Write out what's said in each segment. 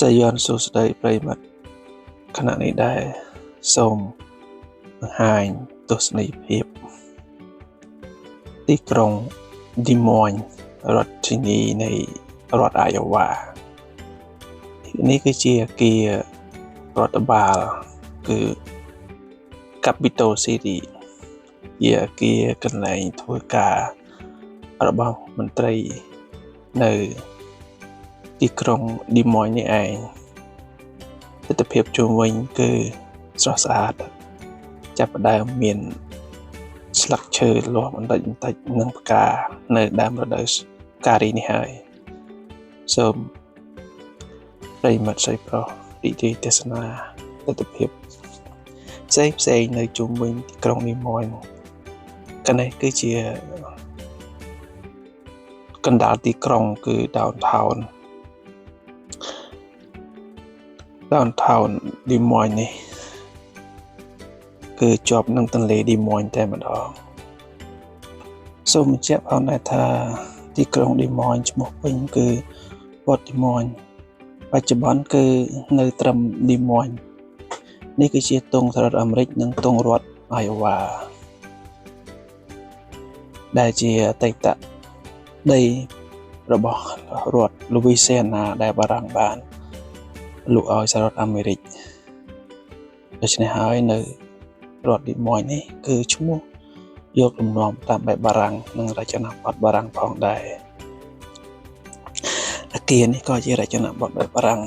សាយ័ន្តសួស្តីប្រិយមិត្តខណៈនេះដែរសូមបង្ហាញទស្សនីយភាពទីក្រុងឌីម៉ូញរដ្ឋធានីនៃរដ្ឋអាយ៉ូវ៉ានេះគឺជាអគាររដ្ឋបាលគឺ Capitol City ជាអគារកន្លែងធ្វើការរបស់មន្ត្រីនៅទីក្រុងឌីម៉ូញនេះឯងទិដ្ឋភាពជុំវិញគឺស្រស់ស្អាតចាប់ផ្ដើមមានស្លឹកឈើលាស់បន្តិចនិងផ្កានៅដើមរដូវផ្ការីនេះហើយសូមប្រិយមិត្តស្រីប្រុសរីករាយទេសនាទិដ្ឋភាពផ្សេងនៅជុំវិញទីក្រុងឌីម៉ូញកនេះគឺជាកណ្ដាលទីក្រុងគឺ downtown ឌីម៉ូញនេះគឺជាប់នឹងទន្លេឌីម៉ូញតែម្ដងសូមបញ្ជាក់ផងដែរថាទីក្រុងឌីម៉ូញឈ្មោះពេញគឺវត្តឌីម៉ូញបច្ចុប្បន្នគឺនៅត្រឹមឌីម៉ូញនេះគឺជាទង់សហរដ្ឋអាមេរិកនិងទង់រដ្ឋអាយ៉ូវ៉ាដែលជាអតីតដីរបស់រដ្ឋលូវីស៊ីអាណាដែលបារាំងបានលក់ឲ្យសហរដ្ឋអាមេរិកដូច្នេះហើយនៅរដ្ឋឌីម៉ូញនេះគឺឈ្មោះយកលំនាំតាមបែបបារាំងនិងរចនាបថបារាំងផងដែរអគារនេះក៏ជារចនាបថបែបបារាំង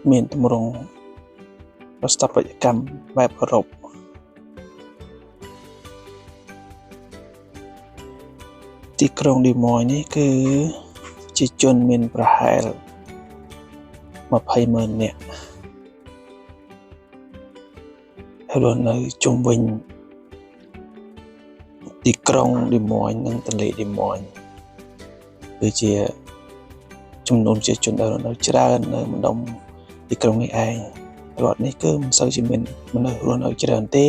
មានទម្រង់ស្ថាបត្យកម្មបែបអឺរ៉ុបទីក្រុងឌីម៉ូញនេះគឺជាជនមានប្រហែល20,000 នាក់ហើយរស់នៅជុំវិញទីក្រុងឌីម៉ូញនិងទន្លេឌីម៉ូញគឺជាចំនួនប្រជាជនដែលរស់នៅច្រើននៅម្ដុំទីក្រុងនេះឯងរដ្ឋនេះគឺមិនសូវជាមានមនុស្សរស់នៅច្រើនទេ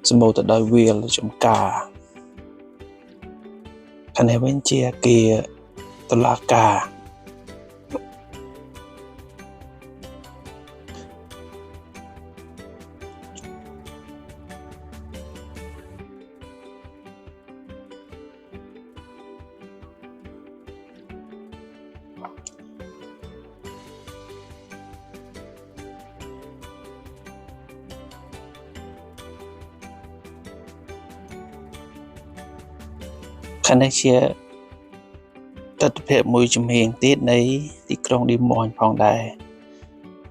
សម្បូរទៅដោយវាលចម្ការខាងនេះវិញជាអគារតុលាការខាងនេះជាទិដ្ឋភាពមួយជំហានទៀតនៃទីក្រុងឌីម៉ូញផងដែរ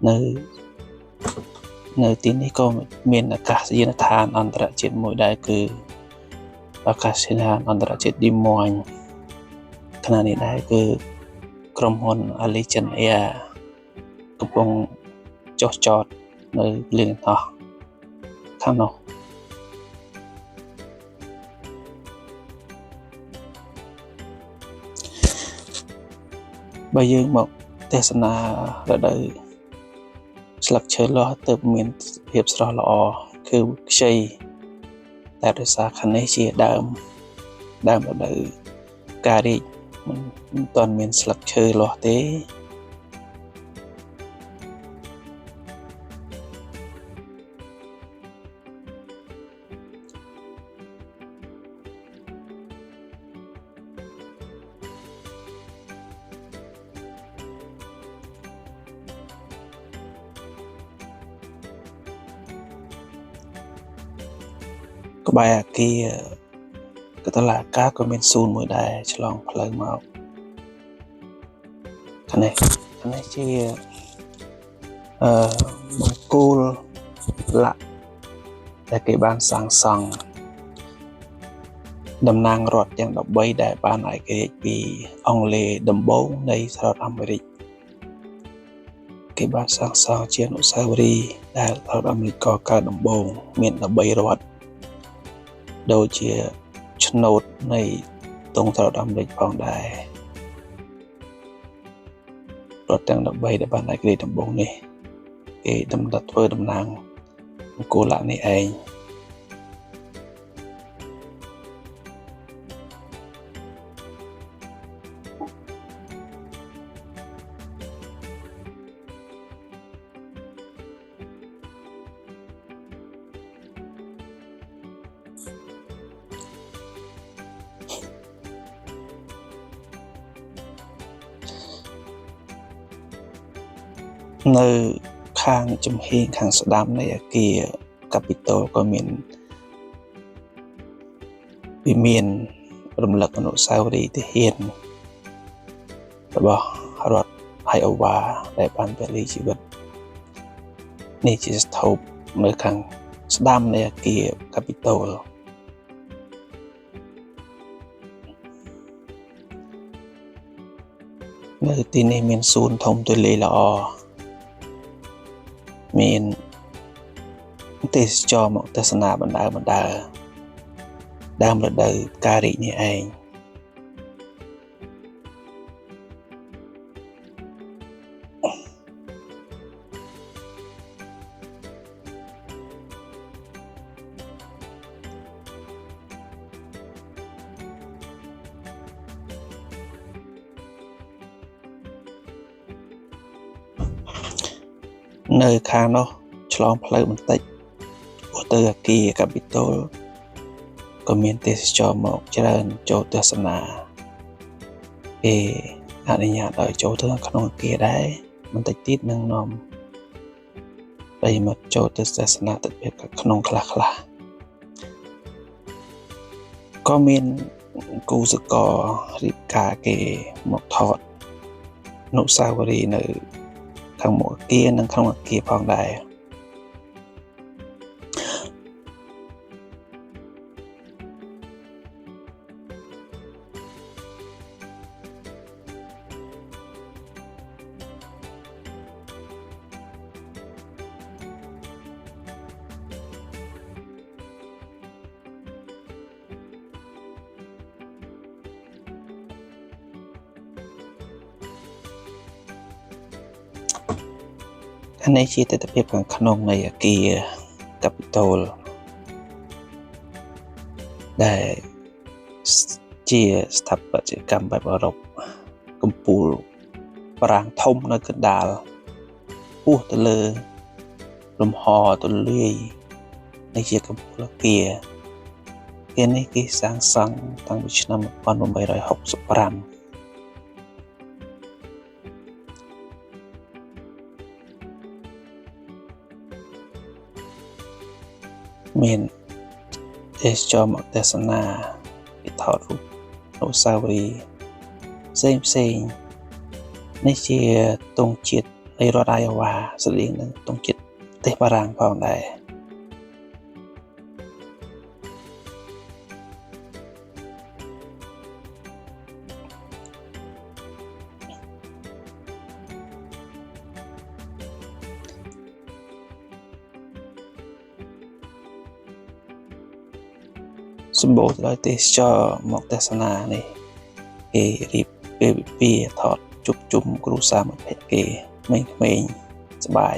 នៅទីនេះក៏មានអាកាសយានដ្ឋានអន្តរជាតិមួយដែរគឺអាកាសយានដ្ឋានអន្តរជាតិឌីម៉ូញខណៈនេះដែរគឺក្រុមហ៊ុន Allegiant Air កំពុងចុះចតនៅលេនហោះខាងនោះបើយើងមកទេសនារដូវស្លឹកឈើលាស់ទើបមានភាពស្រស់ល្អគឺខ្ចីតែដោយសារខាងនេះជាដើមរដូវការីកមិនទាន់មានស្លឹកឈើលាស់ទេក្បែរអគារតុលាការក៏មានសួនមួយដែរឆ្លងផ្លូវមកខាងនេះជាបង្គោលលាក់ដែលគេបានសាងសង់តំណាងរដ្ឋទាំង13ដែលបានឯករាជ្យពីអង់គ្លេសដំបូងនៃសហរដ្ឋអាមេរិកគេបានសាងសង់ជាអនុស្សាវរីយ៍ដែលសហរដ្ឋអាមេរិកកកើតដំបូងមាន13រដ្ឋដូចជាឆ្នោតនៃទង់សហរដ្ឋអាមេរិកផងដែររដ្ឋទាំង13ដែលបានឯករាជ្យដំបូងនេះគេធ្វើតំណាងបង្គោលនេះឯង នៅខាងចំហៀងខាងស្ដាំនៃអគារ Capitol ក៏មានរំលឹកអនុស្សាវរីយ៍ទាហានរបស់រដ្ឋ Iowa ដែលបានពលីជីវិតនេះជាស្ថូបនៅខាងស្ដាំនៃអគារ Capitol នៅទីនេះមានសួនធំទូលាយល្អមានទេសចរមកទស្សនាបណ្ដើរដើមរដូវផ្ការីកនេះឯងនៅខាងនោះឆ្លងផ្លូវបន្តិចទៅអគារ Capitol ក៏មានទេសចរមកច្រើនចូលទស្សនាគេអនុញ្ញាតឲ្យចូលទៅក្នុងអគារដែរបន្តិចទៀតនឹងនាំប្រិយមិត្តចូលទៅទស្សនាទិដ្ឋភាពក្នុងខ្លះក៏មានគូសកលរៀបការគេមកថតអនុស្សាវរីយ៍នៅខាងមុខអគារនិងក្នុងអគារផងដែរនេះជាទិដ្ឋភាពខាងក្នុងនៃអគារ Capitol ដែលជាស្ថាបត្យកម្មបែបអឺរ៉ុបកំពូលប្រាង្គធំនៅកណ្ដាលពោះទៅលើលំហទូលាយនេះជាកំពូលអគារនេះគេសាងសង់តាំងពីឆ្នាំ1865មានទេសចរមកទស្សនាពីថតរូបអនុស្សាវរីយ៍ផ្សេងនេះជាទង់ជាតិនៃរដ្ឋ Iowa ស្តៀងនឹងទង់ជាតិប្រទេសបារាំងផងដែរសម្បូរទៅដោយទេសចរមកទស្សនានេះគេរៀបពេលវិភាថតជប់ជុំគ្រួសារមិត្តភក្តិគេក្មេងៗសប្បាយ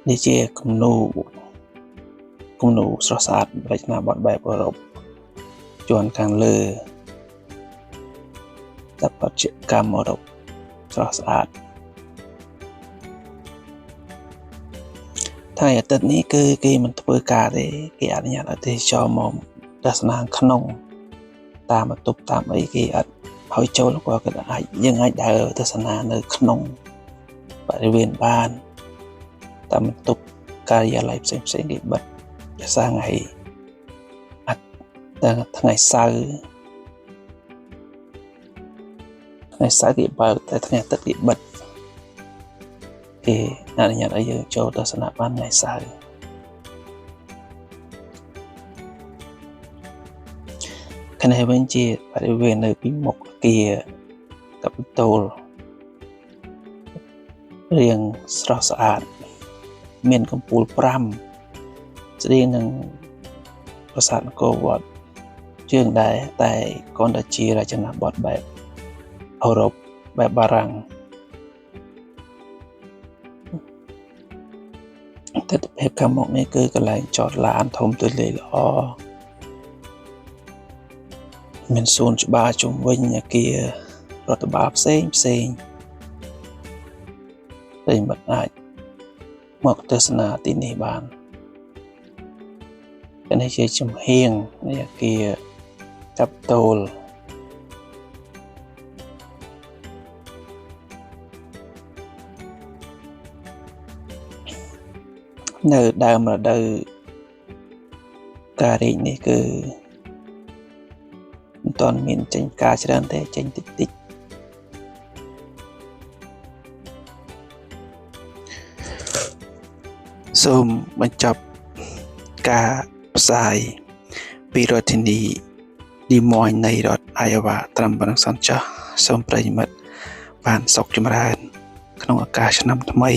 នេះជាគំនូរស្រស់ស្អាតរចនាបថបែបអឺរ៉ុបជាន់ខាងលើស្ថាបត្យកម្មអឺរ៉ុបស្រស់ស្អាតថ្ងៃអាទិត្យនេះគឺគេមិនធ្វើការទេគេអនុញ្ញាតឲ្យទេសចរមកទស្សនាក្នុងតាមបន្ទប់តាមអីគេអត់ឲ្យចូលក៏គេយើងអាចដើរទស្សនានៅក្នុងបរិវេណបានតាមបន្ទប់ការិយាល័យផ្សេងគេបិទភាសាថ្ងៃអត់ថ្ងៃសៅរ៍គេបើកតែថ្ងៃអាទិត្យគេបិទគេអនុញ្ញាតឲ្យយើងចូលទស្សនាបានថ្ងៃសៅរ៍ខាងនេះវិញជាបរិវេណនៅពីមុខអគារ Capitol រាងស្រស់ស្អាតមានកំពូល5ស្តៀងនឹងប្រាសាទអង្គរវត្តជើងដែរតែគ្រាន់តែជារចនាបថបែបអឺរ៉ុបបែបបារាំងទិដ្ឋភាពខាងមុខនេះគឺកន្លែងចតឡានធំទូលាយល្អមានសួនច្បារជុំវិញអគាររដ្ឋបាលផ្សេងប្រិយមិត្តអាចមកទស្សនាទីនេះបាននេះជាចំហៀងនៃអគារ Capitol នៅដើមរដូវកាលរីកនេះគឺមិនទាន់មានចេញផ្កាច្រើនទេចេញតិចតិចសូមបញ្ចប់ការផ្សាយពីរដ្ឋធានីឌីម៉ូញនៃរដ្ឋអាយ៉ូវ៉ាត្រឹមប៉ុណ្ណឹងសិនចុះសូមប្រិយមិត្តបានសុខចម្រើនក្នុងឱកាសឆ្នាំថ្មី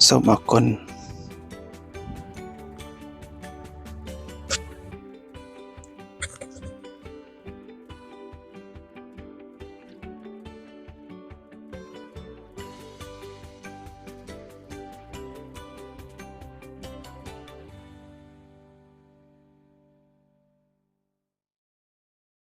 សូមអរគុណ